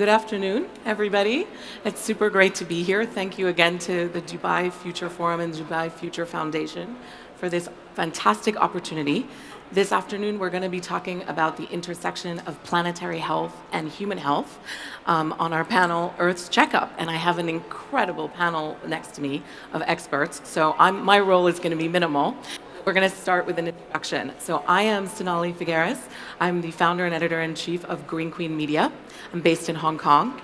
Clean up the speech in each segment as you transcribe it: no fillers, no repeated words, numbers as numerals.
Good afternoon, everybody. It's super great to be here. Thank you again to the Dubai Future Forum and Dubai Future Foundation for this fantastic opportunity. This afternoon, we're going to be talking about the intersection of planetary health and human health on our panel, Earth's Checkup. And I have an incredible panel next to me of experts. So my role is going to be minimal. We're going to start with an introduction. So I am Sonalie Figueiras. I'm the founder and editor-in-chief of Green Queen Media. I'm based in Hong Kong.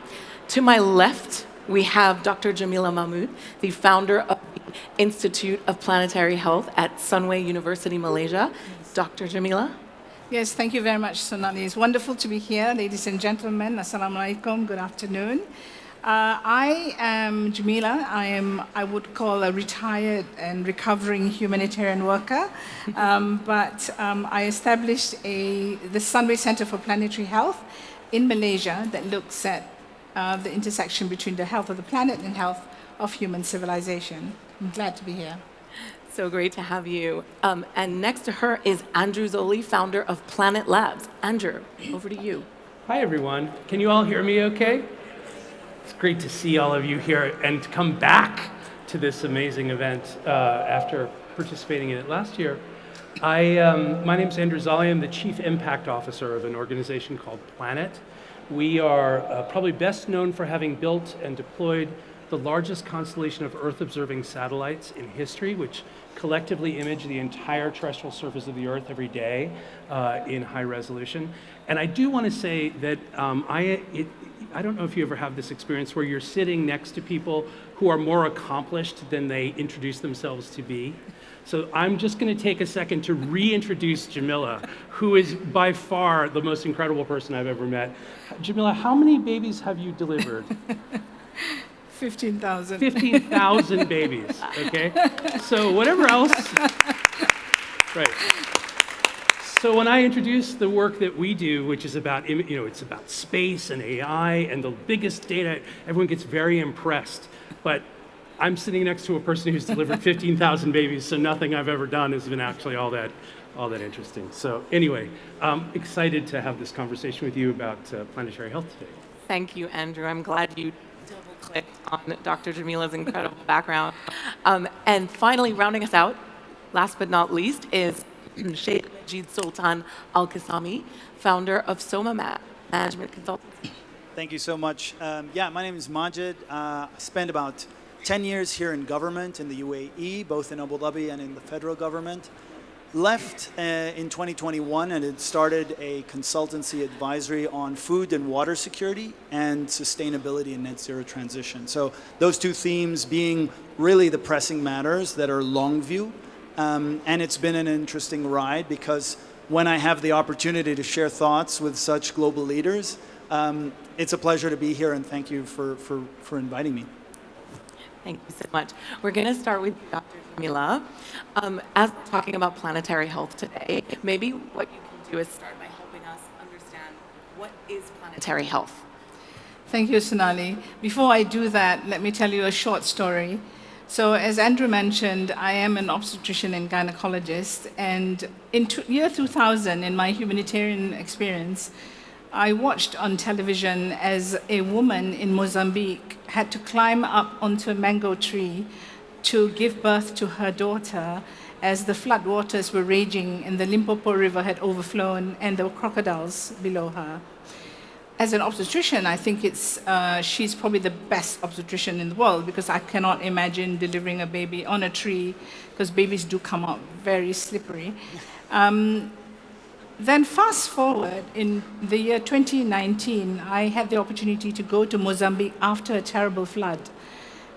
To my left, we have Dr. Jemilah Mahmood, the founder of the Institute of Planetary Health at Sunway University, Malaysia. Dr. Jemilah? Yes, thank you very much, Sonalie. It's wonderful to be here. Ladies and gentlemen, assalamu alaikum, good afternoon. I am Jemilah. I would call a retired and recovering humanitarian worker, but I established the Sunway Center for Planetary Health in Malaysia that looks at the intersection between the health of the planet and health of human civilization. I'm glad to be here. So great to have you. And next to her is Andrew Zolli, founder of Planet Labs. Andrew, over to you. Hi, everyone. Can you all hear me okay? It's great to see all of you here and to come back to this amazing event after participating in it last year. My name is Andrew Zolli. I'm the Chief Impact Officer of an organization called Planet. We are probably best known for having built and deployed the largest constellation of Earth-observing satellites in history, which collectively image the entire terrestrial surface of the Earth every day in high resolution. And I do want to say that I don't know if you ever have this experience where you're sitting next to people who are more accomplished than they introduce themselves to be. So I'm just going to take a second to reintroduce Jemilah, who is by far the most incredible person I've ever met. Jemilah, how many babies have you delivered? 15,000. 15,000 babies, okay? So whatever else, right. So when I introduce the work that we do, which is about, it's about space and AI and the biggest data, everyone gets very impressed. But I'm sitting next to a person who's delivered 15,000 babies, so nothing I've ever done has been actually all that interesting. So anyway, I'm excited to have this conversation with you about planetary health today. Thank you, Andrew. I'm glad you double-clicked on Dr. Jamilah's incredible background. And finally, rounding us out, last but not least, is Sheikh Majid Sultan Al-Qassimi, founder of Soma Management Consultancy. Thank you so much. My name is Majid. I spent about 10 years here in government in the UAE, both in Abu Dhabi and in the federal government. Left in 2021 and had started a consultancy advisory on food and water security and sustainability and net zero transition. So those two themes being really the pressing matters that are long view. And it's been an interesting ride because when I have the opportunity to share thoughts with such global leaders, it's a pleasure to be here and thank you for inviting me. Thank you so much. We're going to start with Dr. Jemilah. As we're talking about planetary health today, maybe what you can do is start by helping us understand what is planetary health. Thank you, Sonalie. Before I do that, let me tell you a short story. So as Andrew mentioned, I am an obstetrician and gynecologist, and in year 2000, in my humanitarian experience, I watched on television as a woman in Mozambique had to climb up onto a mango tree to give birth to her daughter as the floodwaters were raging and the Limpopo River had overflown and there were crocodiles below her. As an obstetrician, I think she's probably the best obstetrician in the world because I cannot imagine delivering a baby on a tree because babies do come out very slippery. Then fast forward, in the year 2019, I had the opportunity to go to Mozambique after a terrible flood.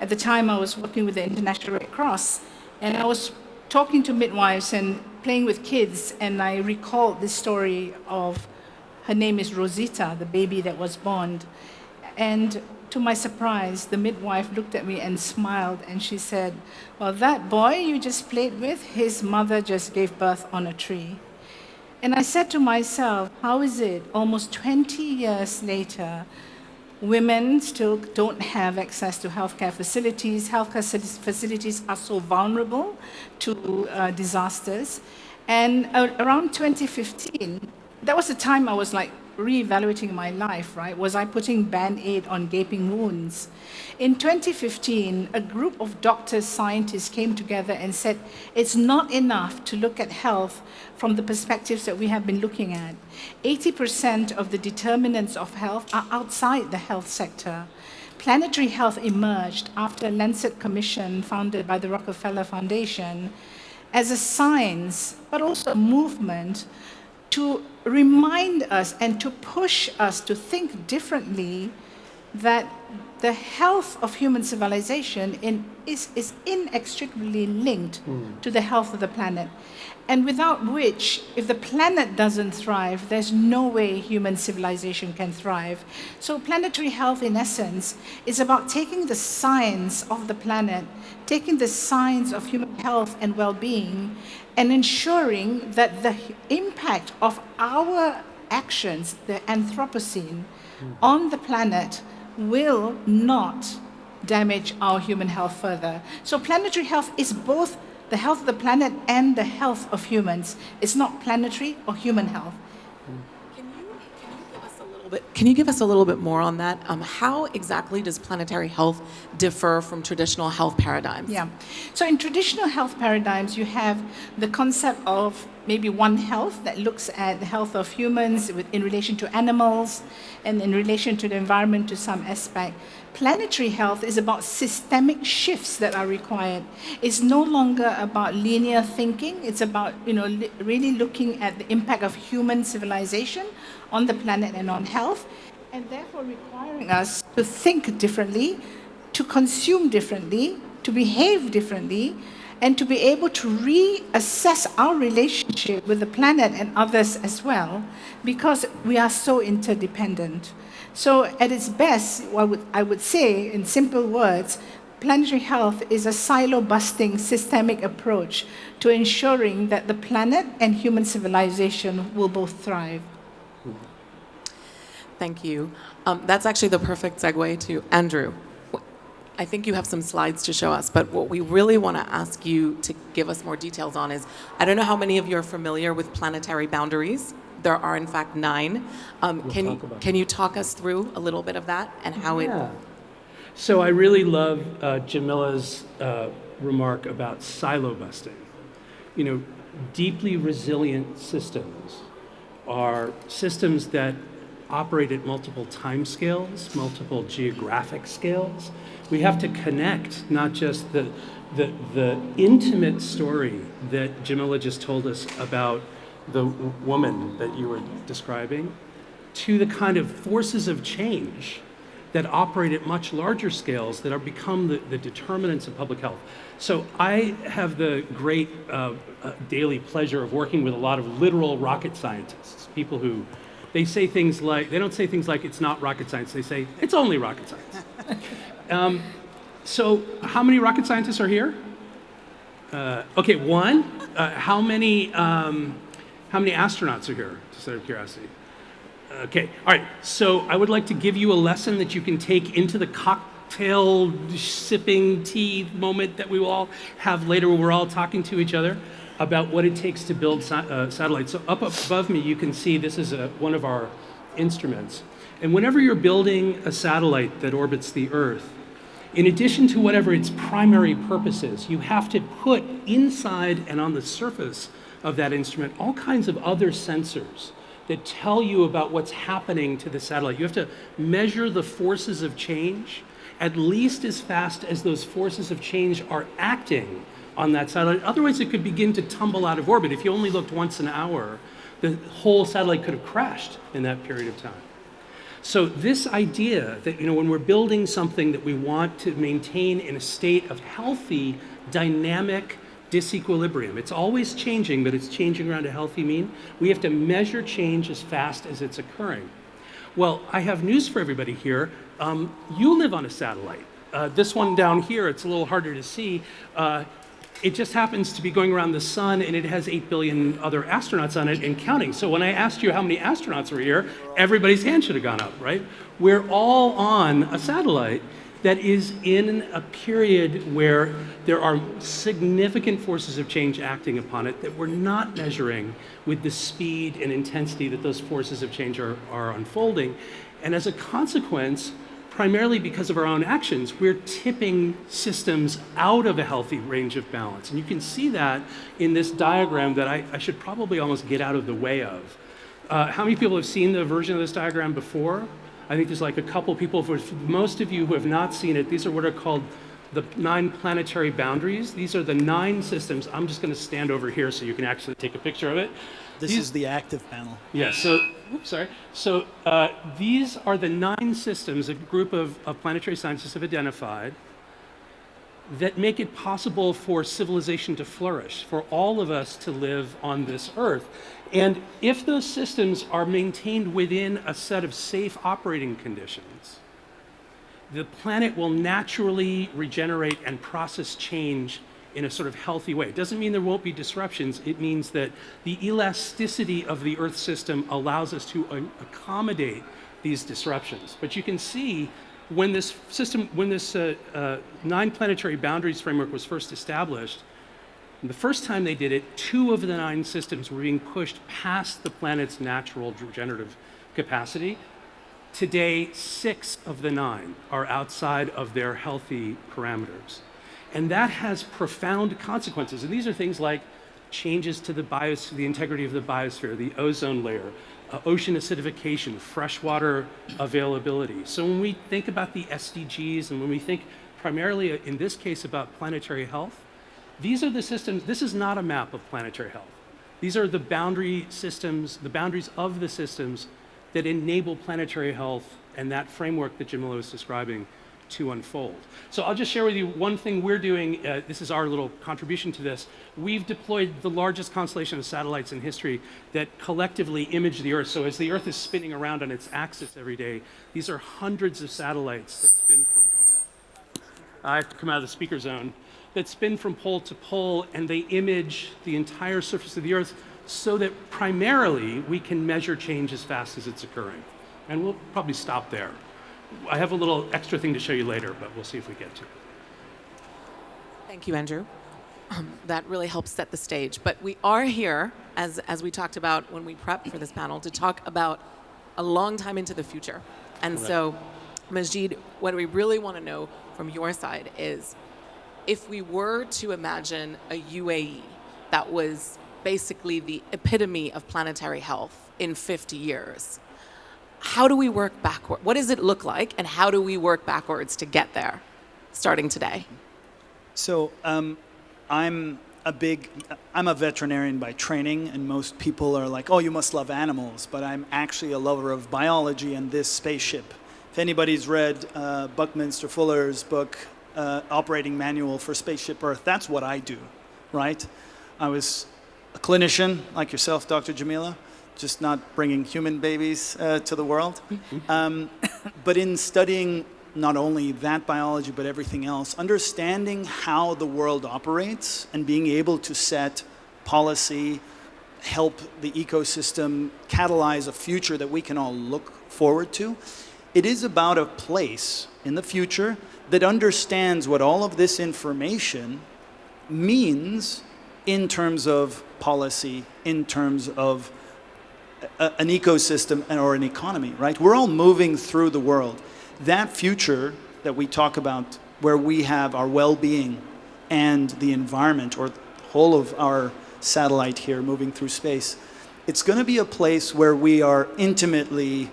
At the time, I was working with the International Red Cross, and I was talking to midwives and playing with kids, and I recalled this story of, her name is Rosita, the baby that was born. And to my surprise, the midwife looked at me and smiled, and she said, well, that boy you just played with, his mother just gave birth on a tree. And I said to myself, how is it almost 20 years later, women still don't have access to healthcare facilities. Healthcare facilities are so vulnerable to disasters. And around 2015, that was the time I was like reevaluating my life, right? Was I putting Band-Aid on gaping wounds? In 2015, a group of doctors, scientists came together and said, it's not enough to look at health from the perspectives that we have been looking at. 80% of the determinants of health are outside the health sector. Planetary health emerged after a Lancet Commission founded by the Rockefeller Foundation as a science, but also a movement to remind us and to push us to think differently that the health of human civilization is inextricably linked to the health of the planet. And without which, if the planet doesn't thrive, there's no way human civilization can thrive. So planetary health, in essence, is about taking the science of the planet, taking the science of human health and well-being, and ensuring that the impact of our actions, the Anthropocene, on the planet will not damage our human health further. So planetary health is both the health of the planet and the health of humans. It's not planetary or human health. Can you give us a little bit more on that? How exactly does planetary health differ from traditional health paradigms? Yeah. So in traditional health paradigms, you have the concept of maybe One Health that looks at the health of humans in relation to animals and in relation to the environment to some aspect. Planetary health is about systemic shifts that are required. It's no longer about linear thinking. It's about, really looking at the impact of human civilization on the planet and on health, and therefore requiring us to think differently, to consume differently, to behave differently, and to be able to reassess our relationship with the planet and others as well, because we are so interdependent. So at its best, I would say, in simple words, planetary health is a silo-busting systemic approach to ensuring that the planet and human civilization will both thrive. Thank you. That's actually the perfect segue to Andrew. I think you have some slides to show us, but what we really want to ask you to give us more details on is, I don't know how many of you are familiar with planetary boundaries. There are, in fact, 9. Can you talk us through a little bit of that and how it... So I really love Jemilah's remark about silo busting. Deeply resilient systems are systems that operate at multiple time scales, multiple geographic scales. We have to connect not just the intimate story that Jemilah just told us about the woman that you were describing, to the kind of forces of change that operate at much larger scales that are become the determinants of public health. So I have the great daily pleasure of working with a lot of literal rocket scientists, people who they say things like, they don't say things like it's not rocket science, they say it's only rocket science. So how many rocket scientists are here? Okay, 1. How many astronauts are here, just out of curiosity? Okay, all right, so I would like to give you a lesson that you can take into the cocktail sipping tea moment that we will all have later when we're all talking to each other about what it takes to build satellites. So up above me, you can see this is one of our instruments. And whenever you're building a satellite that orbits the Earth, in addition to whatever its primary purpose is, you have to put inside and on the surface of that instrument all kinds of other sensors that tell you about what's happening to the satellite. You have to measure the forces of change at least as fast as those forces of change are acting on that satellite. Otherwise, it could begin to tumble out of orbit. If you only looked once an hour, the whole satellite could have crashed in that period of time. So this idea that, when we're building something that we want to maintain in a state of healthy, dynamic disequilibrium, it's always changing, but it's changing around a healthy mean. We have to measure change as fast as it's occurring. Well, I have news for everybody here. You live on a satellite. This one down here, it's a little harder to see. It just happens to be going around the sun, and it has 8 billion other astronauts on it and counting. So when I asked you how many astronauts were here, everybody's hand should have gone up, right? We're all on a satellite, that is in a period where there are significant forces of change acting upon it that we're not measuring with the speed and intensity that those forces of change are unfolding. And as a consequence, primarily because of our own actions, we're tipping systems out of a healthy range of balance. And you can see that in this diagram that I should probably almost get out of the way of. How many people have seen the version of this diagram before? I think there's like a couple people. For most of you who have not seen it, these are what are called the 9 planetary boundaries. These are the 9 systems. I'm just going to stand over here so you can actually take a picture of it. This is the active panel. Yeah, so, oops, sorry. So these are the 9 systems a group of planetary scientists have identified that make it possible for civilization to flourish, for all of us to live on this earth. And if those systems are maintained within a set of safe operating conditions, the planet will naturally regenerate and process change in a sort of healthy way. It doesn't mean there won't be disruptions. It means that the elasticity of the Earth system allows us to accommodate these disruptions. But you can see when this 9 planetary boundaries framework was first established, the first time they did it, 2 of the 9 systems were being pushed past the planet's natural regenerative capacity. Today, 6 of the 9 are outside of their healthy parameters. And that has profound consequences. And these are things like changes to the integrity of the biosphere, the ozone layer, ocean acidification, freshwater availability. So when we think about the SDGs and when we think primarily in this case about planetary health, these are the systems. This is not a map of planetary health. These are the boundary systems, the boundaries of the systems that enable planetary health and that framework that Jemilah was describing to unfold. So I'll just share with you one thing we're doing. This is our little contribution to this. We've deployed the largest constellation of satellites in history that collectively image the Earth. So as the Earth is spinning around on its axis every day, these are hundreds of satellites that spin from... I have to come out of the speaker zone. That spin from pole to pole, and they image the entire surface of the Earth so that primarily we can measure change as fast as it's occurring. And we'll probably stop there. I have a little extra thing to show you later, but we'll see if we get to it. Thank you, Andrew. That really helps set the stage. But we are here, as we talked about when we prepped for this panel, to talk about a long time into the future. And so, Majid, what we really want to know from your side is, if we were to imagine a UAE that was basically the epitome of planetary health in 50 years, how do we work backward? What does it look like, and how do we work backwards to get there, starting today? So I'm a veterinarian by training, and most people are like, oh, you must love animals, but I'm actually a lover of biology and this spaceship. If anybody's read Buckminster Fuller's book, Operating Manual for Spaceship Earth, that's what I do, right? I was a clinician like yourself, Dr. Jemilah, just not bringing human babies to the world. But in studying not only that biology, but everything else, understanding how the world operates and being able to set policy, help the ecosystem, catalyze a future that we can all look forward to, it is about a place in the future that understands what all of this information means in terms of policy, in terms of an ecosystem or an economy, right? We're all moving through the world. That future that we talk about, where we have our well-being and the environment, or the whole of our satellite here moving through space, it's going to be a place where we are intimately,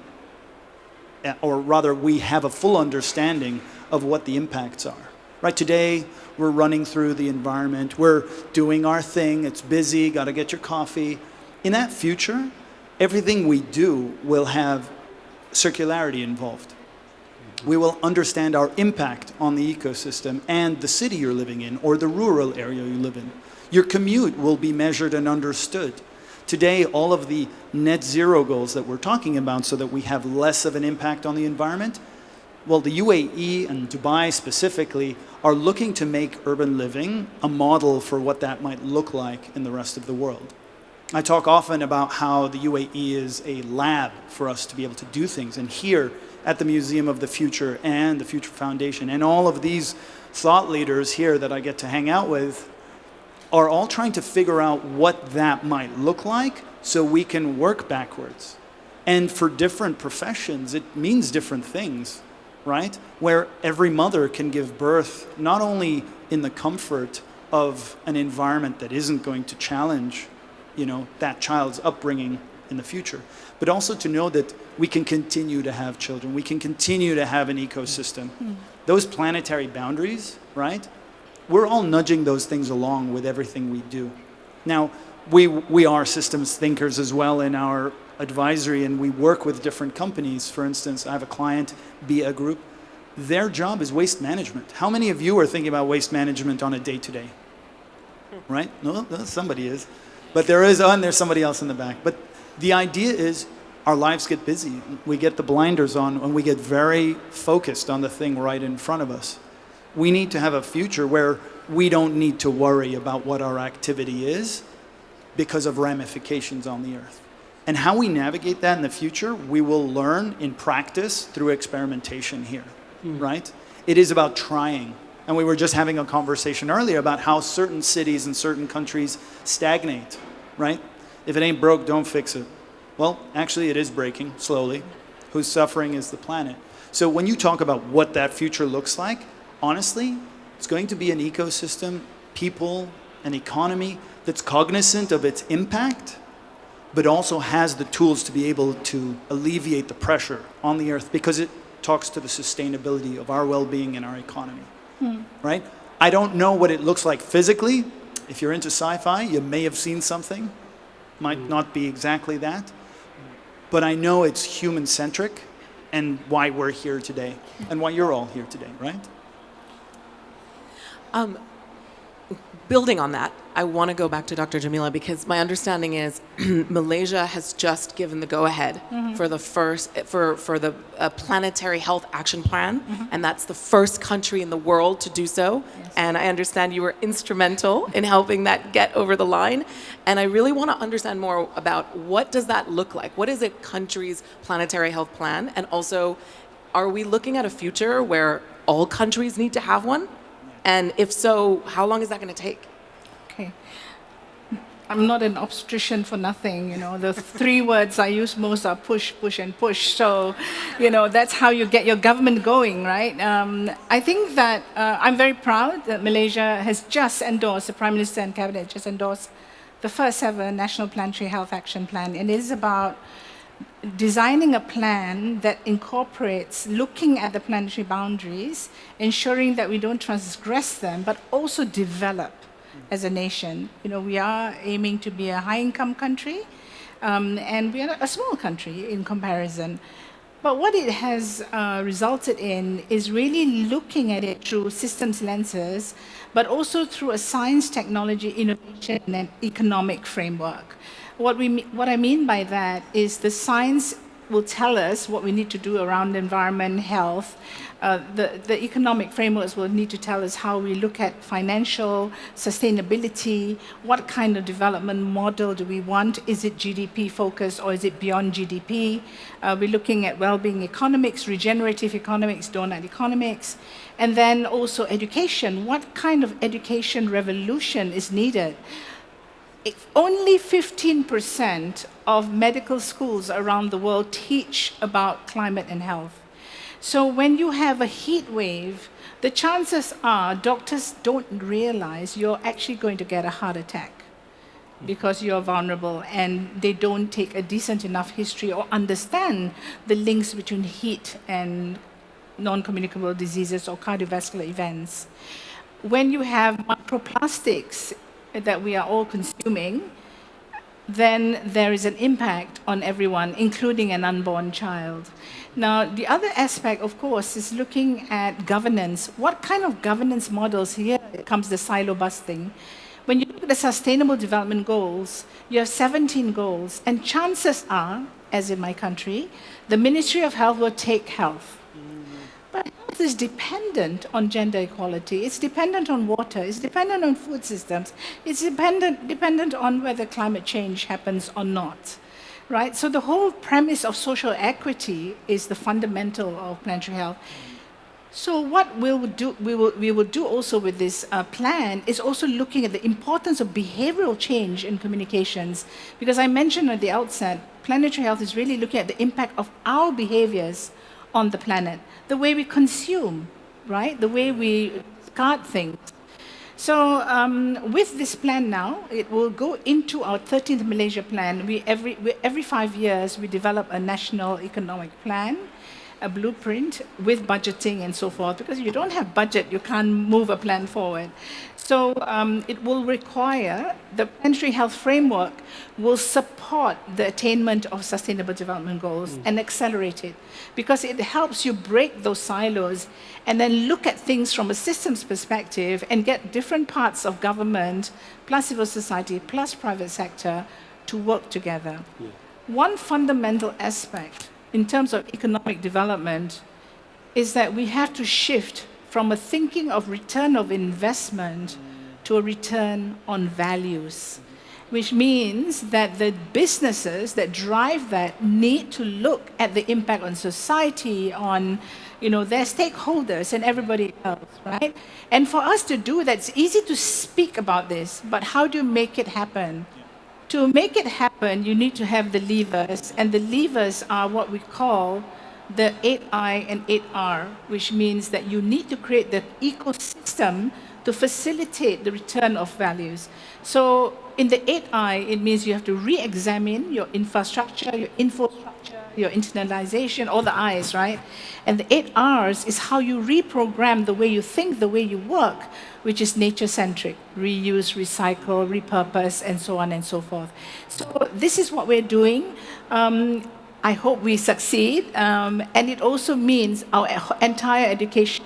or rather we have a full understanding of what the impacts are. Right, today we're running through the environment, we're doing our thing, it's busy, got to get your coffee. In that future, everything we do will have circularity involved. We will understand our impact on the ecosystem and the city you're living in, or the rural area you live in. Your commute will be measured and understood. Today, all of the net zero goals that we're talking about so that we have less of an impact on the environment, well, the UAE and Dubai specifically are looking to make urban living a model for what that might look like in the rest of the world. I talk often about how the UAE is a lab for us to be able to do things. And here, at the Museum of the Future and the Future Foundation, and all of these thought leaders here that I get to hang out with are all trying to figure out what that might look like so we can work backwards. And for different professions, it means different things, right? Where every mother can give birth not only in the comfort of an environment that isn't going to challenge, that child's upbringing in the future, but also to know that we can continue to have children, we can continue to have an ecosystem. Those planetary boundaries, right? We're all nudging those things along with everything we do. Now, we are systems thinkers as well in our advisory, and we work with different companies. For instance, I have a client, BA Group. Their job is waste management. How many of you are thinking about waste management on a day-to-day? Right? No, somebody is. But there's somebody else in the back. But the idea is our lives get busy. We get the blinders on and we get very focused on the thing right in front of us. We need to have a future where we don't need to worry about what our activity is because of ramifications on the earth. And how we navigate that in the future, we will learn in practice through experimentation here, right? It is about trying. And we were just having a conversation earlier about how certain cities and certain countries stagnate, right? If it ain't broke, don't fix it. Well, actually it is breaking slowly. Who's suffering is the planet. So when you talk about what that future looks like, honestly, it's going to be an ecosystem, people, an economy that's cognizant of its impact, but also has the tools to be able to alleviate the pressure on the earth because it talks to the sustainability of our well-being and our economy, right? I don't know what it looks like physically. If you're into sci-fi, you may have seen something. Might not be exactly that. But I know it's human-centric and why we're here today and why you're all here today, right? Building on that, I want to go back to Dr. Jemilah because my understanding is Malaysia has just given the go-ahead for the Planetary Health Action Plan, and that's the first country in the world to do so. Yes. And I understand you were instrumental in helping that get over the line. And I really want to understand more about what does that look like? What is a country's planetary health plan? And also, are we looking at a future where all countries need to have one? And if so, how long is that going to take? Okay. I'm not an obstetrician for nothing. The three words I use most are push, push, and push. So, that's how you get your government going, right? I think that I'm very proud that Malaysia has just endorsed, the Prime Minister and Cabinet just endorsed the first ever National Planetary Health Action Plan. And it is about designing a plan that incorporates looking at the planetary boundaries, ensuring that we don't transgress them, but also develop as a nation. We are aiming to be a high-income country, and we are a small country in comparison. But what it has resulted in is really looking at it through systems lenses, but also through a science, technology, innovation, and economic framework. What I mean by that is the science will tell us what we need to do around environment, health. The economic frameworks will need to tell us how we look at financial sustainability, what kind of development model do we want? Is it GDP focused or is it beyond GDP? We're looking at well-being economics, regenerative economics, donut economics, and then also education. What kind of education revolution is needed? Only 15% of medical schools around the world teach about climate and health. So when you have a heat wave, the chances are doctors don't realize you're actually going to get a heart attack because you're vulnerable, and they don't take a decent enough history or understand the links between heat and non-communicable diseases or cardiovascular events. When you have microplastics that we are all consuming, then there is an impact on everyone, including an unborn child. Now, the other aspect, of course, is looking at governance. What kind of governance models? Here comes the silo busting. When you look at the Sustainable Development Goals, you have 17 goals, and chances are, as in my country, the Ministry of Health will take health. But health is dependent on gender equality. It's dependent on water. It's dependent on food systems. It's dependent on whether climate change happens or not. right? So the whole premise of social equity is the fundamental of planetary health. So what we will do also with this plan is also looking at the importance of behavioral change in communications, because I mentioned at the outset, planetary health is really looking at the impact of our behaviors on the planet, the way we consume, right? The way we discard things. So with this plan now, it will go into our 13th Malaysia plan. Every 5 years, we develop a national economic plan, a blueprint with budgeting and so forth, because if you don't have budget, you can't move a plan forward. So it will require, the planetary health framework will support the attainment of sustainable development goals and accelerate it, because it helps you break those silos and then look at things from a systems perspective and get different parts of government, plus civil society, plus private sector to work together. Yeah. One fundamental aspect in terms of economic development is that we have to shift from a thinking of return of investment to a return on values, which means that the businesses that drive that need to look at the impact on society, on their stakeholders and everybody else, right? And for us to do that, it's easy to speak about this, but how do you make it happen? To make it happen, you need to have the levers, and the levers are what we call the 8I and 8R, which means that you need to create the ecosystem to facilitate the return of values. So in the 8I, it means you have to re-examine your infrastructure, your infrastructure, your internalization, all the I's, right? And the 8R's is how you reprogram the way you think, the way you work, which is nature-centric, reuse, recycle, repurpose, and so on and so forth. So this is what we're doing. I hope we succeed. And it also means our entire education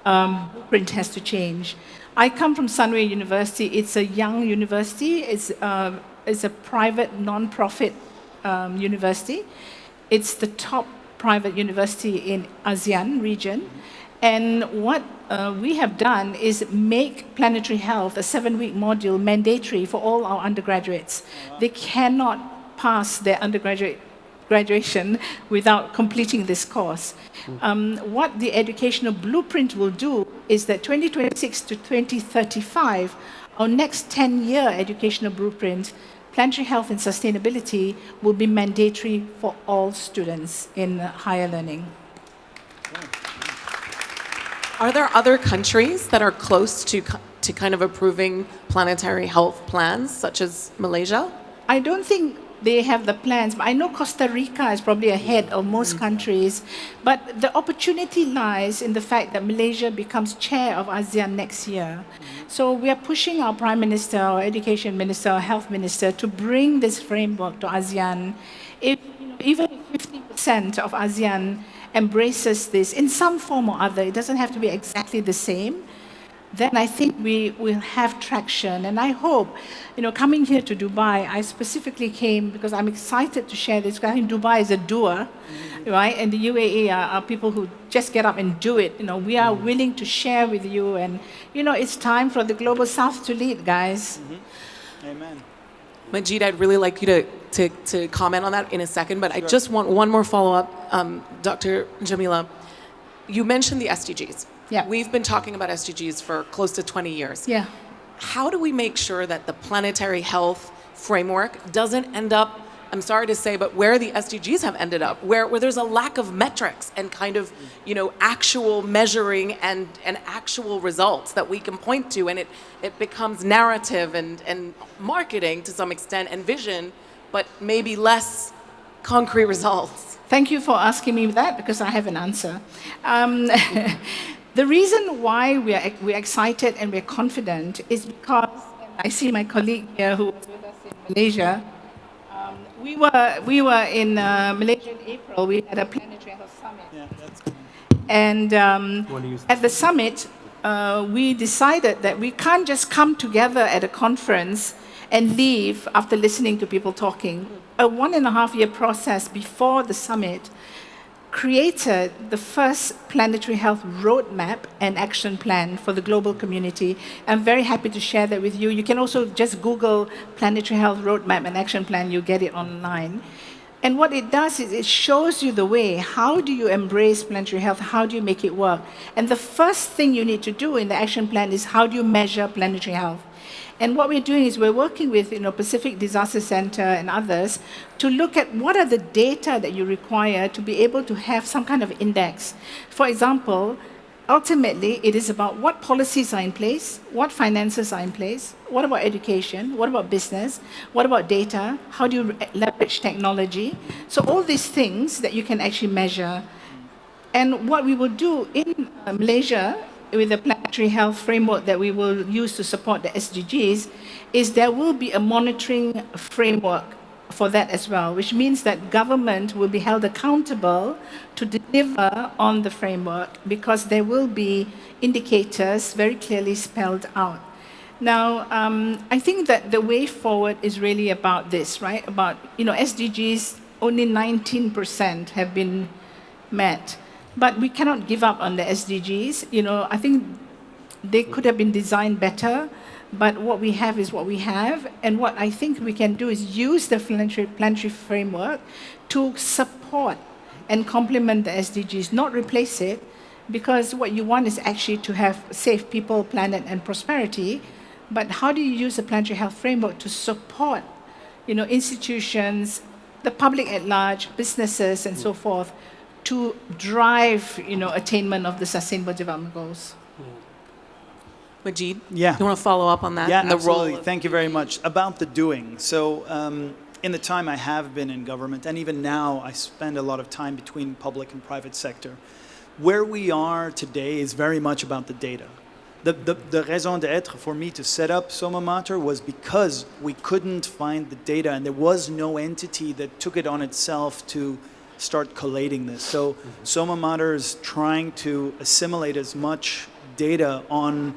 blueprint has to change. I come from Sunway University. It's a young university. It's a private, non-profit university. It's the top private university in ASEAN region. And what we have done is make planetary health, a 7-week module, mandatory for all our undergraduates. They cannot pass their graduation without completing this course. What the educational blueprint will do is that 2026 to 2035, our next 10-year educational blueprint, planetary health and sustainability, will be mandatory for all students in higher learning. Are there other countries that are close to kind of approving planetary health plans, such as Malaysia? I don't think they have the plans, but I know Costa Rica is probably ahead of most countries. But the opportunity lies in the fact that Malaysia becomes chair of ASEAN next year. So we are pushing our Prime Minister, our Education Minister, our Health Minister to bring this framework to ASEAN. If even 50% of ASEAN embraces this in some form or other, it doesn't have to be exactly the same, then I think we will have traction. And I hope, coming here to Dubai, I specifically came because I'm excited to share this, because I think Dubai is a doer, right? And the UAE are people who just get up and do it. We are willing to share with you, and, it's time for the Global South to lead, guys. Amen. Majid, I'd really like you to comment on that in a second, but I just want one more follow-up. Dr. Jemilah, you mentioned the SDGs. Yeah. We've been talking about SDGs for close to 20 years. Yeah. How do we make sure that the planetary health framework doesn't end up, I'm sorry to say, but where the SDGs have ended up, where there's a lack of metrics and kind of, actual measuring and actual results that we can point to, and it becomes narrative and marketing to some extent and vision, but maybe less concrete results? Thank you for asking me that, because I have an answer. The reason why we're excited and we're confident is because, I see my colleague here who was with us in Malaysia. We were in Malaysia in April. We had a planetary health summit. Yeah, that's cool. And at the summit, we decided that we can't just come together at a conference and leave after listening to people talking. A 1.5-year process before the summit created the first planetary health roadmap and action plan for the global community. I'm very happy to share that with you. You can also just Google planetary health roadmap and action plan, you'll get it online. And what it does is it shows you the way. How do you embrace planetary health? How do you make it work? And the first thing you need to do in the action plan is how do you measure planetary health? And what we're doing is we're working with Pacific Disaster Center and others to look at what are the data that you require to be able to have some kind of index. For example, ultimately, it is about what policies are in place, what finances are in place, what about education, what about business, what about data, how do you leverage technology. So all these things that you can actually measure. And what we will do in Malaysia with the planetary health framework that we will use to support the SDGs is there will be a monitoring framework for that as well, which means that government will be held accountable to deliver on the framework because there will be indicators very clearly spelled out. Now, I think that the way forward is really about this, right? About, SDGs, only 19% have been met. But we cannot give up on the SDGs. I think they could have been designed better, but what we have is what we have. And what I think we can do is use the planetary framework to support and complement the SDGs, not replace it, because what you want is actually to have safe people, planet, and prosperity. But how do you use the planetary health framework to support, institutions, the public at large, businesses, and so forth, to drive, attainment of the Sustainable Development Goals? Majid, Yeah. you want to follow up on that? Yeah, And the absolutely. role of- Thank you very much. About the doing. So in the time I have been in government, and even now I spend a lot of time between public and private sector, where we are today is very much about the data. The raison d'être for me to set up Soma Mater was because we couldn't find the data and there was no entity that took it on itself to start collating this. So Soma Mater is trying to assimilate as much data on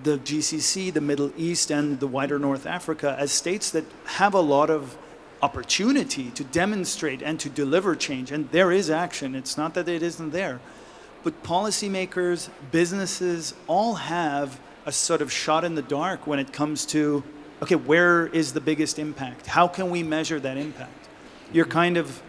the GCC, the Middle East, and the wider North Africa as states that have a lot of opportunity to demonstrate and to deliver change. And there is action. It's not that it isn't there. But policymakers, businesses, all have a sort of shot in the dark when it comes to, okay, where is the biggest impact? How can we measure that impact? You're kind of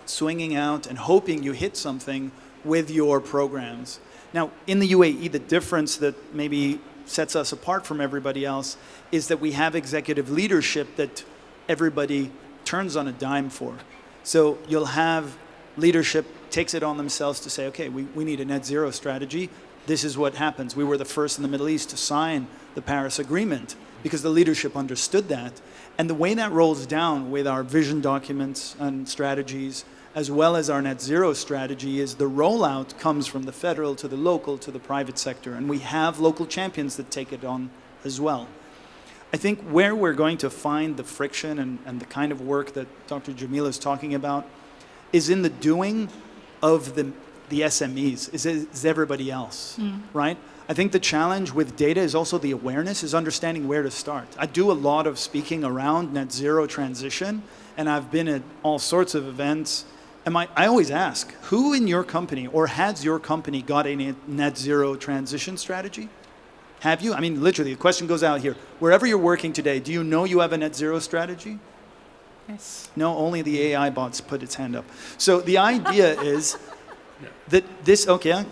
swinging out and hoping you hit something with your programs. Now, in the UAE, the difference that maybe sets us apart from everybody else is that we have executive leadership that everybody turns on a dime for. So you'll have leadership takes it on themselves to say, okay, we need a net zero strategy. This is what happens. We were the first in the Middle East to sign the Paris Agreement because the leadership understood that. And the way that rolls down with our vision documents and strategies, as well as our net zero strategy, is the rollout comes from the federal to the local to the private sector. And we have local champions that take it on as well. I think where we're going to find the friction and the kind of work that Dr. Jemilah is talking about is in the doing of the SMEs, is everybody else, right? I think the challenge with data is also the awareness, is understanding where to start. I do a lot of speaking around net zero transition, and I've been at all sorts of events. And I always ask, who in your company or has your company got a net zero transition strategy? Have you? I mean, literally, the question goes out here. Wherever you're working today, do you know you have a net zero strategy? Yes. No, only the AI bots put its hand up. So the idea is that this, okay.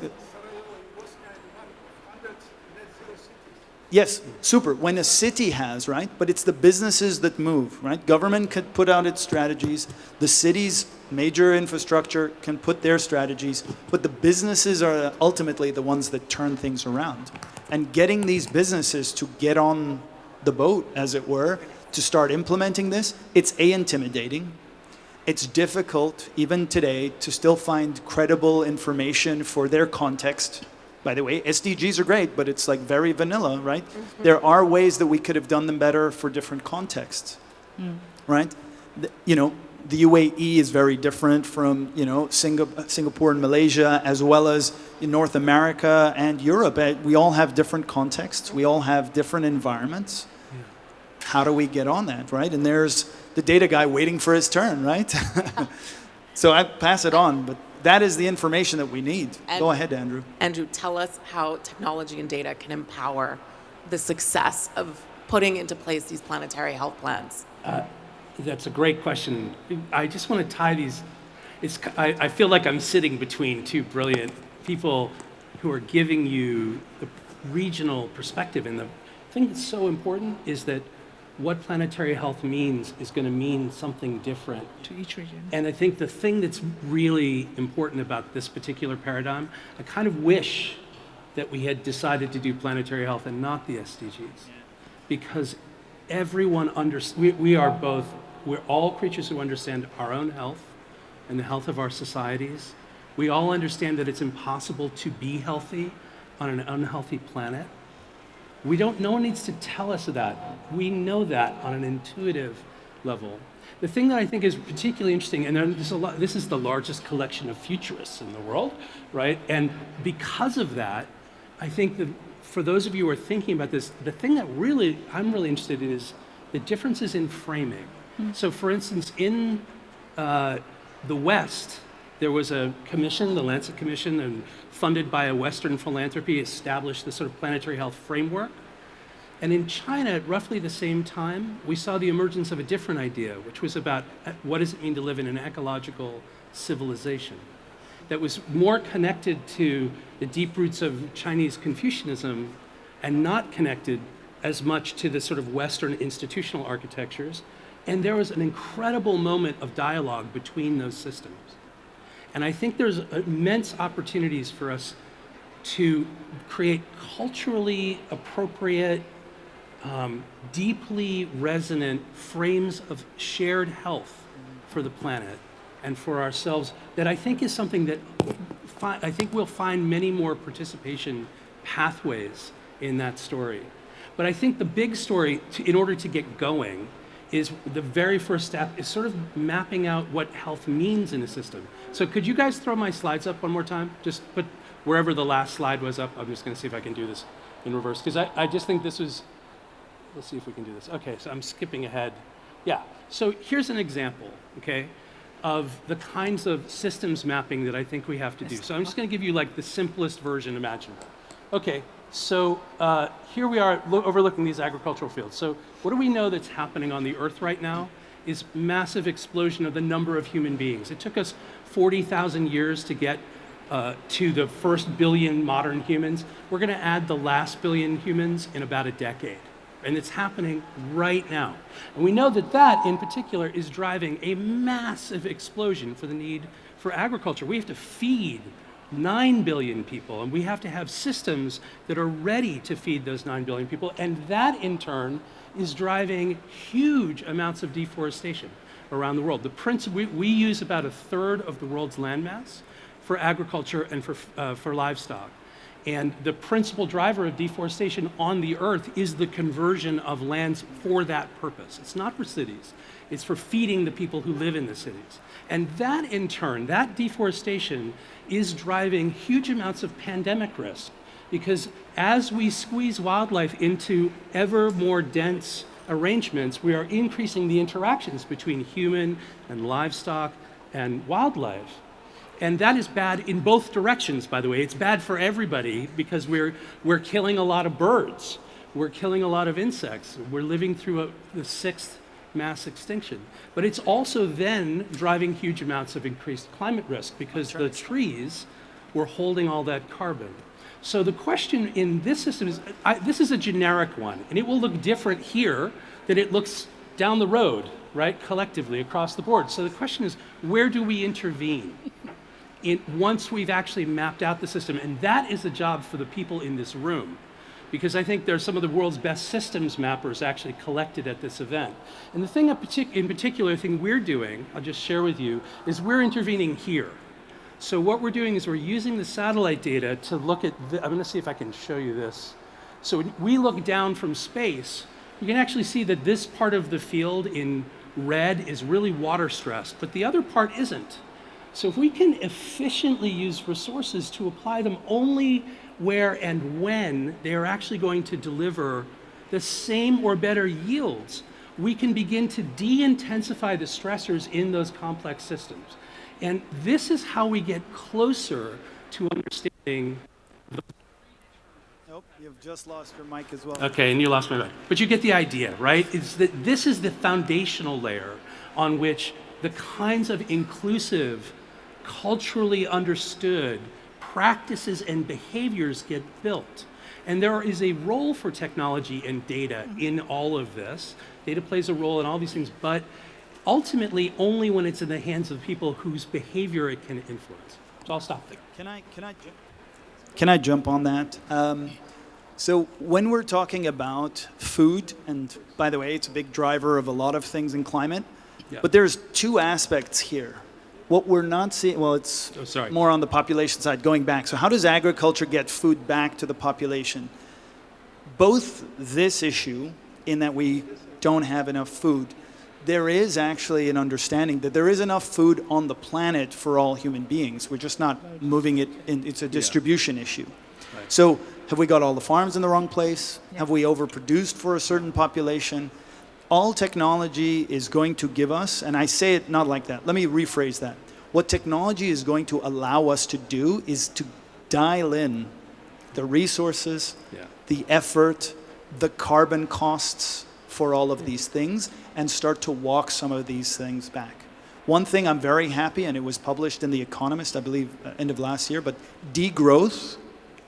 Yes, super. When a city has, right? But it's the businesses that move, right? Government can put out its strategies. The city's major infrastructure can put their strategies. But the businesses are ultimately the ones that turn things around. And getting these businesses to get on the boat, as it were, to start implementing this, it's intimidating. It's difficult, even today, to still find credible information for their context. By the way, SDGs are great, but it's like very vanilla, right? Mm-hmm. There are ways that we could have done them better for different contexts, right? The UAE is very different from, Singapore and Malaysia, as well as in North America and Europe. We all have different contexts. We all have different environments. Yeah. How do we get on that, right? And there's the data guy waiting for his turn, right? So I pass it on, but that is the information that we need. And- Go ahead, Andrew. Andrew, tell us how technology and data can empower the success of putting into place these planetary health plans. That's a great question. I just want to tie these. I feel like I'm sitting between two brilliant people who are giving you the regional perspective. And the thing that's so important is that what planetary health means is going to mean something different To each region. And I think the thing that's really important about this particular paradigm, I kind of wish that we had decided to do planetary health and not the SDGs. Because everyone we're all creatures who understand our own health and the health of our societies. We all understand that it's impossible to be healthy on an unhealthy planet. No one needs to tell us that. We know that on an intuitive level. The thing that I think is particularly interesting, and this is the largest collection of futurists in the world, right? And because of that, I think that for those of you who are thinking about this, the thing that I'm really interested in is the differences in framing. So for instance, in the West, there was a commission, the Lancet Commission, and funded by a Western philanthropy, established this sort of planetary health framework. And in China, at roughly the same time, we saw the emergence of a different idea, which was about what does it mean to live in an ecological civilization that was more connected to the deep roots of Chinese Confucianism and not connected as much to the sort of Western institutional architectures. And there was an incredible moment of dialogue between those systems. And I think there's immense opportunities for us to create culturally appropriate, deeply resonant frames of shared health for the planet and for ourselves that I think is something that I think we'll find many more participation pathways in that story. But I think the big story, in order to get going, is the very first step is sort of mapping out what health means in a system. So could you guys throw my slides up one more time? Just put wherever the last slide was up. I'm just going to see if I can do this in reverse, because I just think this was, let's see if we can do this. Okay, so I'm skipping ahead. Yeah, so here's an example, okay, of the kinds of systems mapping that I think we have to do. So I'm just going to give you like the simplest version imaginable. Okay, so here we are overlooking these agricultural fields. So what do we know that's happening on the Earth right now is massive explosion of the number of human beings. It took us 40,000 years to get to the first billion modern humans. We're going to add the last billion humans in about a decade. And it's happening right now. And we know that that, in particular, is driving a massive explosion for the need for agriculture. We have to feed 9 billion people, and we have to have systems that are ready to feed those 9 billion people. And that, in turn, is driving huge amounts of deforestation around the world. We use about a third of the world's landmass for agriculture and for livestock. And the principal driver of deforestation on the Earth is the conversion of lands for that purpose. It's not for cities. It's for feeding the people who live in the cities. And that, in turn, that deforestation is driving huge amounts of pandemic risk. Because as we squeeze wildlife into ever more dense arrangements, we are increasing the interactions between human and livestock and wildlife. And that is bad in both directions, by the way. It's bad for everybody because we're killing a lot of birds. We're killing a lot of insects. We're living through the 6th mass extinction. But it's also then driving huge amounts of increased climate risk because the trees were holding all that carbon. So the question in this system is, this is a generic one, and it will look different here than it looks down the road, right, collectively across the board. So the question is, where do we intervene? Once we've actually mapped out the system, and that is a job for the people in this room, because I think there's some of the world's best systems mappers actually collected at this event. And the thing in particular, the thing we're doing, I'll just share with you, is we're intervening here. So what we're doing is we're using the satellite data to look at, I'm going to see if I can show you this. So when we look down from space, you can actually see that this part of the field in red is really water stressed, but the other part isn't. So if we can efficiently use resources to apply them only where and when they are actually going to deliver the same or better yields, we can begin to de-intensify the stressors in those complex systems. And this is how we get closer to understanding. Nope, you've just lost your mic as well. Okay, and you lost my mic. But you get the idea, right? It's that this is the foundational layer on which the kinds of inclusive, culturally understood practices and behaviors get built. And there is a role for technology and data in all of this. Data plays a role in all these things, but ultimately only when it's in the hands of people whose behavior it can influence. So I'll stop there. Can I jump on that? So when we're talking about food, and by the way, it's a big driver of a lot of things in climate, but there's two aspects here. What we're not seeing, well, it's more on the population side, going back. So how does agriculture get food back to the population? Both this issue, in that we don't have enough food, there is actually an understanding that there is enough food on the planet for all human beings. We're just not moving it in, it's a distribution issue. Right. So have we got all the farms in the wrong place? Yeah. Have we overproduced for a certain population? All technology is going to give us, and I say it not like that, let me rephrase that. What technology is going to allow us to do is to dial in the resources, the effort, the carbon costs for all of these things, and start to walk some of these things back. One thing I'm very happy, and it was published in The Economist, I believe, end of last year, but degrowth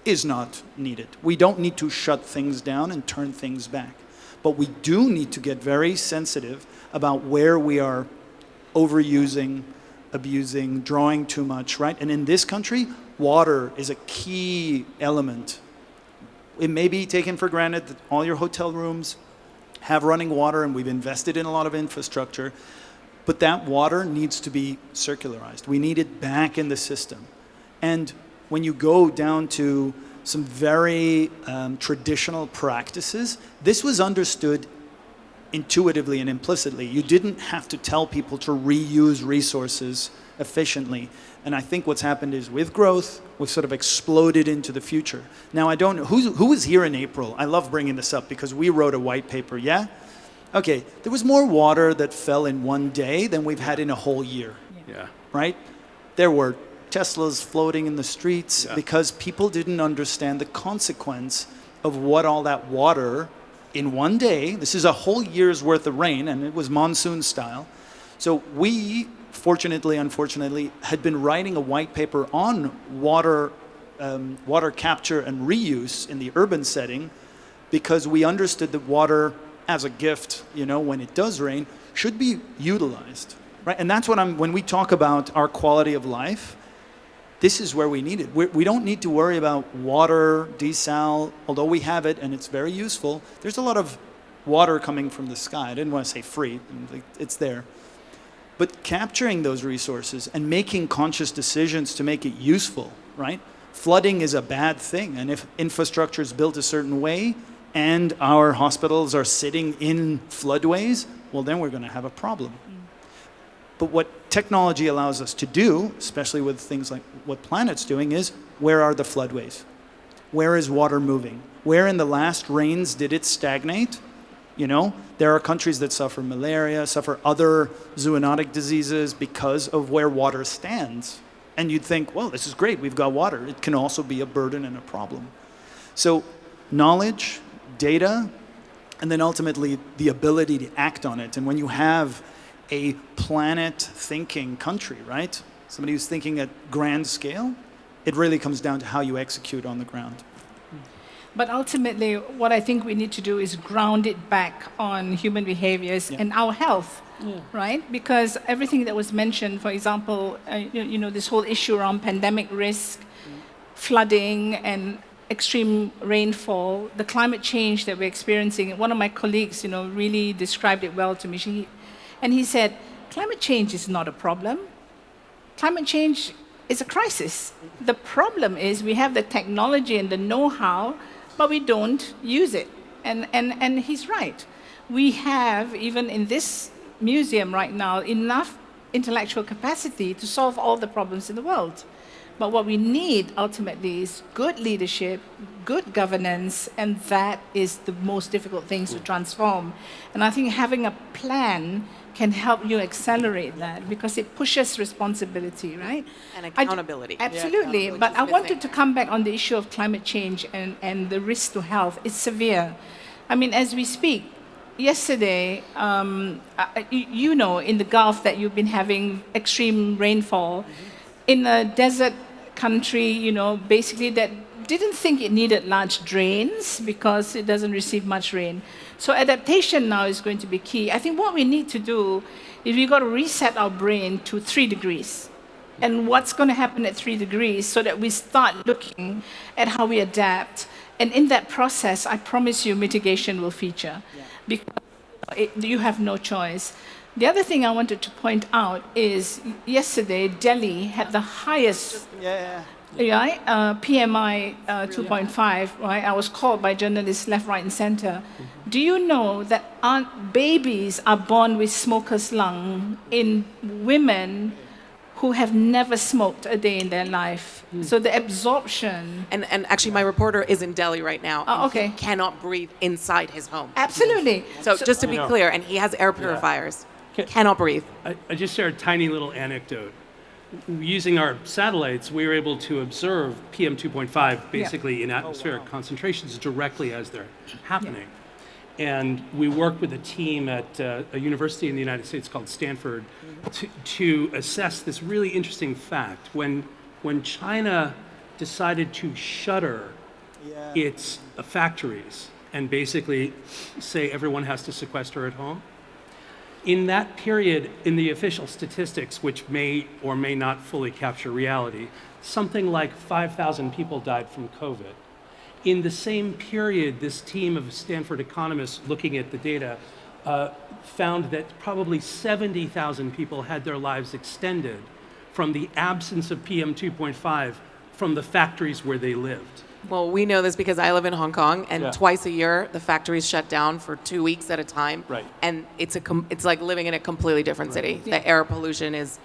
is not needed. We don't need to shut things down and turn things back. But we do need to get very sensitive about where we are overusing, abusing, drawing too much, right? And in this country, water is a key element. It may be taken for granted that all your hotel rooms have running water, and we've invested in a lot of infrastructure, but that water needs to be circularized. We need it back in the system. And when you go down to some very traditional practices, this was understood intuitively and implicitly. You didn't have to tell people to reuse resources efficiently. And I think what's happened is with growth, we've sort of exploded into the future. Now, I don't know, who was here in April? I love bringing this up because we wrote a white paper, yeah? Okay, there was more water that fell in one day than we've had in a whole year. Yeah. Right? There were Teslas floating in the streets because people didn't understand the consequence of what all that water in one day, this is a whole year's worth of rain, and it was monsoon style. So we, fortunately, unfortunately, had been writing a white paper on water capture and reuse in the urban setting because we understood that water as a gift, you know, when it does rain, should be utilized, right? And that's what when we talk about our quality of life, this is where we need it. We don't need to worry about water, desal, although we have it and it's very useful. There's a lot of water coming from the sky. I didn't want to say free, it's there. But capturing those resources and making conscious decisions to make it useful, right? Flooding is a bad thing, and if infrastructure is built a certain way and our hospitals are sitting in floodways, well, then we're going to have a problem. But what technology allows us to do, especially with things like what Planet's doing, is where are the floodways? Where is water moving? Where in the last rains did it stagnate? You know, there are countries that suffer malaria, suffer other zoonotic diseases because of where water stands. And you'd think, well, this is great, we've got water. It can also be a burden and a problem. So knowledge, data, and then ultimately the ability to act on it. And when you have a planet-thinking country, right? Somebody who's thinking at grand scale, it really comes down to how you execute on the ground. But ultimately, what I think we need to do is ground it back on human behaviors and our health, right? Because everything that was mentioned, for example, you know, this whole issue around pandemic risk, flooding, and extreme rainfall, the climate change that we're experiencing. One of my colleagues, you know, really described it well to me. And he said, climate change is not a problem. Climate change is a crisis. The problem is we have the technology and the know-how, but we don't use it. And he's right. We have, even in this museum right now, enough intellectual capacity to solve all the problems in the world. But what we need ultimately is good leadership, good governance, and that is the most difficult things to transform. And I think having a plan can help you accelerate that because it pushes responsibility, right? And I d- accountability. Absolutely. But I wanted to come back on the issue of climate change and the risk to health. It's severe. I mean, as we speak, yesterday, you know, in the Gulf that you've been having extreme rainfall. In a desert country, you know, basically that didn't think it needed large drains because it doesn't receive much rain. So adaptation now is going to be key. I think what we need to do is we've got to reset our brain to 3 degrees. And what's going to happen at 3 degrees so that we start looking at how we adapt. And in that process, I promise you mitigation will feature. Because you have no choice. The other thing I wanted to point out is yesterday, Delhi had the highest PMI 2.5, right? I was called by journalists left, right, and center. Do you know that babies are born with smoker's lung in women who have never smoked a day in their life? So the absorption. And actually, my reporter is in Delhi right now. Oh, and okay. He cannot breathe inside his home. Absolutely. So just to be clear, and he has air purifiers. Cannot breathe. I just share a tiny little anecdote. Using our satellites, we were able to observe PM 2.5 basically in atmospheric concentrations directly as they're happening. And we worked with a team at a university in the United States called Stanford to assess this really interesting fact. When China decided to shutter its factories and basically say everyone has to sequester at home, in that period, in the official statistics, which may or may not fully capture reality, something like 5,000 people died from COVID. In the same period, this team of Stanford economists looking at the data found that probably 70,000 people had their lives extended from the absence of PM 2.5 from the factories where they lived. Well, we know this because I live in Hong Kong, and twice a year the factories shut down for 2 weeks at a time. Right. And it's like living in a completely different city. The air pollution is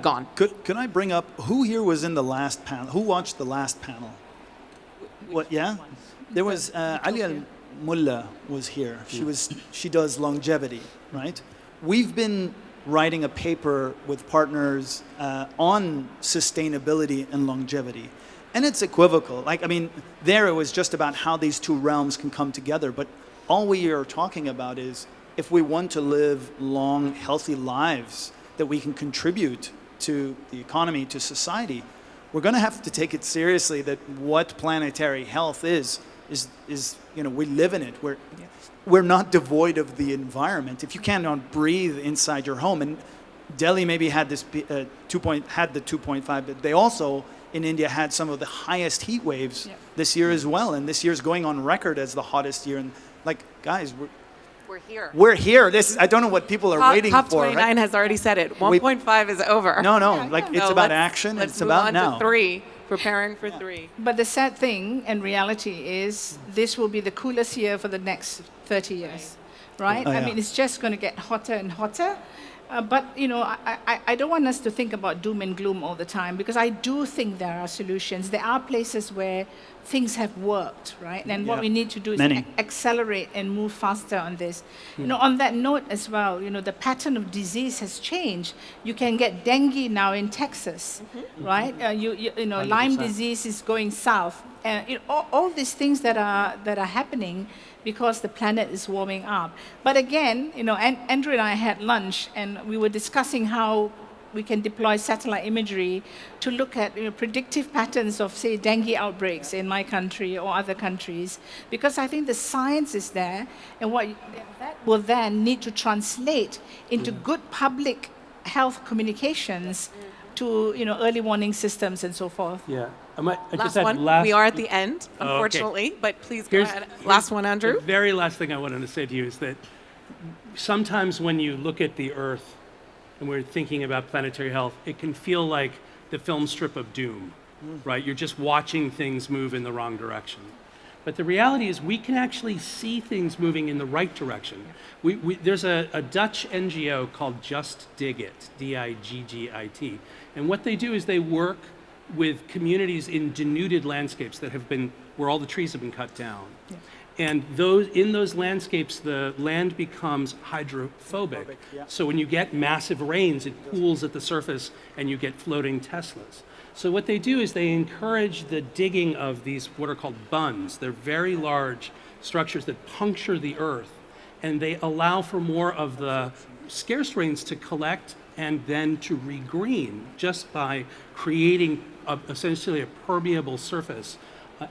gone. Could I bring up who here was in the last panel? Who watched the last panel? What? Yeah, there was Ali Al Mullah was here. She does longevity, right? We've been writing a paper with partners on sustainability and longevity. And it's equivocal. Like, I mean, there it was just about how these two realms can come together. But all we are talking about is if we want to live long, healthy lives that we can contribute to the economy, to society, we're going to have to take it seriously that what planetary health is you know, we live in it. We're not devoid of the environment. If you cannot breathe inside your home, and Delhi maybe had this had the 2.5, but they also in India had some of the highest heat waves this year as well, and this year's going on record as the hottest year. And like, guys, We're here. we're here. I don't know what people are waiting Top for. 29 Right? has already said it. 1.5 is over. No, like it's No, about let's- action. Let's It's move about on now. to 3. Preparing for 3. But the sad thing and reality is this will be the coolest year for the next 30 years, right? Oh, I yeah. mean, it's just going to get hotter and hotter. But, you know, I don't want us to think about doom and gloom all the time because I do think there are solutions. There are places where things have worked, right? And what we need to do is accelerate and move faster on this. You know, on that note as well, you know, the pattern of disease has changed. You can get dengue now in Texas, right? You know, Lyme 100%. disease is going south. And you know, all these things that are happening because the planet is warming up. But again, you know, Andrew and I had lunch and we were discussing how we can deploy satellite imagery to look at, you know, predictive patterns of, say, dengue outbreaks in my country or other countries, because I think the science is there, and that will then need to translate into good public health communications to, you know, early warning systems and so forth. Yeah. I Last just had one. We are at the end, unfortunately, but please go ahead. Last one, Andrew. The very last thing I wanted to say to you is that sometimes when you look at the Earth and we're thinking about planetary health, it can feel like the film strip of doom, right? You're just watching things move in the wrong direction. But the reality is we can actually see things moving in the right direction. There's a Dutch NGO called Just Dig It, Diggit. And what they do is they work with communities in denuded landscapes that have been, where all the trees have been cut down. And in those landscapes, the land becomes hydrophobic. Yeah. So when you get massive rains, it pools at the surface and you get floating Teslas. So what they do is they encourage the digging of these what are called bunds. They're very large structures that puncture the earth, and they allow for more of the scarce rains to collect and then to regreen just by creating essentially a permeable surface.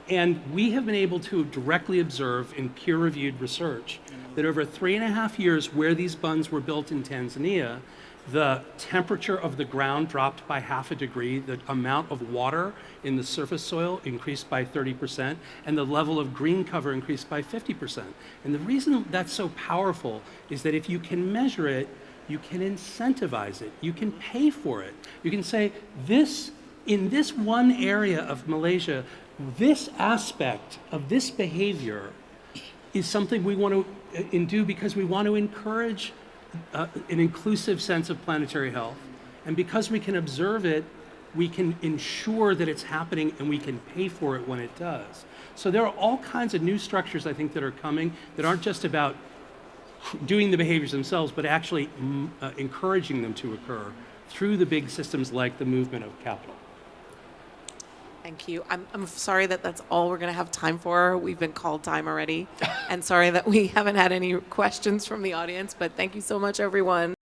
And we have been able to directly observe in peer-reviewed research that over 3.5 years where these bunds were built in Tanzania, the temperature of the ground dropped by 0.5 degree, the amount of water in the surface soil increased by 30%, and the level of green cover increased by 50%. And the reason that's so powerful is that if you can measure it, you can incentivize it, you can pay for it. You can say, in this one area of Malaysia, this aspect of this behavior is something we want to do because we want to encourage an inclusive sense of planetary health. And because we can observe it, we can ensure that it's happening and we can pay for it when it does. So there are all kinds of new structures, I think, that are coming that aren't just about doing the behaviors themselves, but actually encouraging them to occur through the big systems like the movement of capital. Thank you. I'm sorry that that's all we're going to have time for. We've been called time already. And sorry that we haven't had any questions from the audience, but thank you so much, everyone.